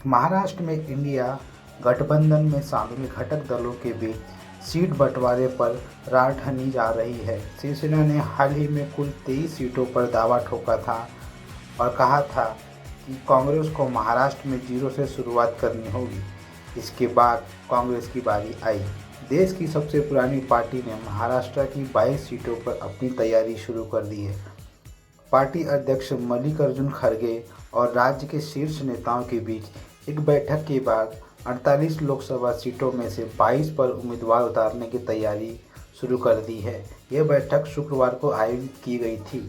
महाराष्ट्र में इंडिया गठबंधन में शामिल घटक दलों के बीच सीट बंटवारे पर रार ठनी जा रही है। शिवसेना ने हाल ही में कुल 23 सीटों पर दावा ठोका था और कहा था कि कांग्रेस को महाराष्ट्र में जीरो से शुरुआत करनी होगी। इसके बाद कांग्रेस की बारी आई। देश की सबसे पुरानी पार्टी ने महाराष्ट्र की 22 सीटों पर अपनी तैयारी शुरू कर दी है। पार्टी अध्यक्ष मल्लिकार्जुन खड़गे और राज्य के शीर्ष नेताओं के बीच एक बैठक के बाद 48 लोकसभा सीटों में से 22 पर उम्मीदवार उतारने की तैयारी शुरू कर दी है। यह बैठक शुक्रवार को आयोजित की गई थी।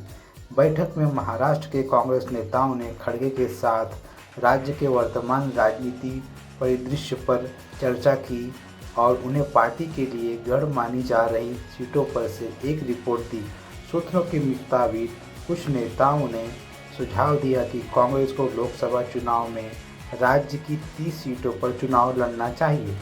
बैठक में महाराष्ट्र के कांग्रेस नेताओं ने खड़गे के साथ राज्य के वर्तमान राजनीति परिदृश्य पर चर्चा की और उन्हें पार्टी के लिए गढ़ मानी जा रही सीटों पर से एक रिपोर्ट दी। सूत्रों के मुताबिक कुछ नेताओं ने सुझाव दिया कि कांग्रेस को लोकसभा चुनाव में राज्य की 30 सीटों पर चुनाव लड़ना चाहिए।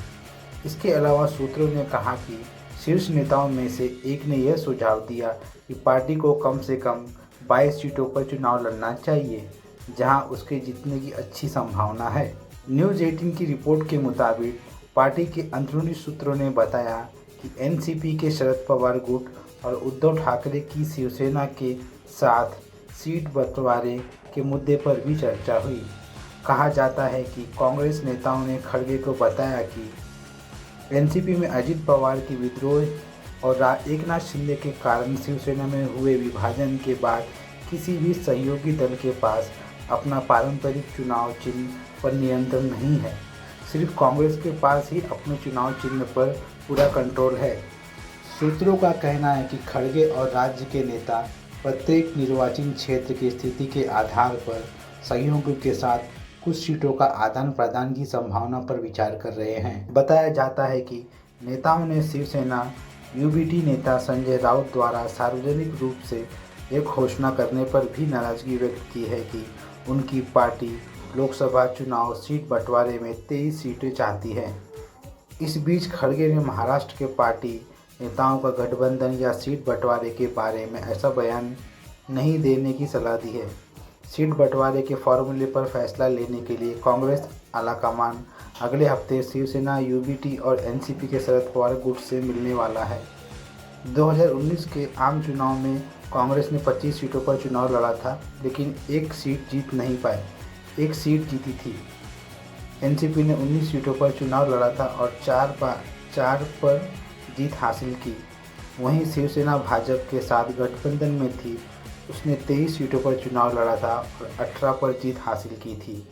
इसके अलावा सूत्रों ने कहा कि शीर्ष नेताओं में से एक ने यह सुझाव दिया कि पार्टी को कम से कम 22 सीटों पर चुनाव लड़ना चाहिए, जहां उसके जीतने की अच्छी संभावना है। न्यूज़ 18 की रिपोर्ट के मुताबिक पार्टी के अंदरूनी सूत्रों ने बताया कि एनसीपी के शरद पवार गुट और उद्धव ठाकरे की शिवसेना के साथ सीट बंटवारे के मुद्दे पर भी चर्चा हुई। कहा जाता है कि कांग्रेस नेताओं ने खड़गे को बताया कि एनसीपी में अजित पवार की विद्रोह और एकनाथ शिंदे के कारण शिवसेना में हुए विभाजन के बाद किसी भी सहयोगी दल के पास अपना पारंपरिक चुनाव चिन्ह पर नियंत्रण नहीं है। सिर्फ कांग्रेस के पास ही अपने चुनाव चिन्ह पर पूरा कंट्रोल है। सूत्रों का कहना है कि खड़गे और राज्य के नेता प्रत्येक निर्वाचन क्षेत्र की स्थिति के आधार पर सहयोगियों के साथ कुछ सीटों का आदान प्रदान की संभावना पर विचार कर रहे हैं। बताया जाता है कि नेताओं ने शिवसेना यूबीटी नेता संजय राउत द्वारा सार्वजनिक रूप से एक घोषणा करने पर भी नाराजगी व्यक्त की है कि उनकी पार्टी लोकसभा चुनाव सीट बंटवारे में 23 सीटें चाहती है। इस बीच खड़गे ने महाराष्ट्र के पार्टी नेताओं का गठबंधन या सीट बंटवारे के बारे में ऐसा बयान नहीं देने की सलाह दी है। सीट बंटवारे के फॉर्मूले पर फैसला लेने के लिए कांग्रेस आलाकमान अगले हफ्ते शिवसेना यूबीटी और एनसीपी के शरद पवार गुट से मिलने वाला है। 2019 के आम चुनाव में कांग्रेस ने 25 सीटों पर चुनाव लड़ा था, लेकिन एक सीट जीत नहीं पाए। एक सीट जीती थी। एनसीपी ने 19 सीटों पर चुनाव लड़ा था और 4 पर जीत हासिल की। वहीं शिवसेना भाजपा के साथ गठबंधन में थी। उसने 23 सीटों पर चुनाव लड़ा था और 18 पर जीत हासिल की थी।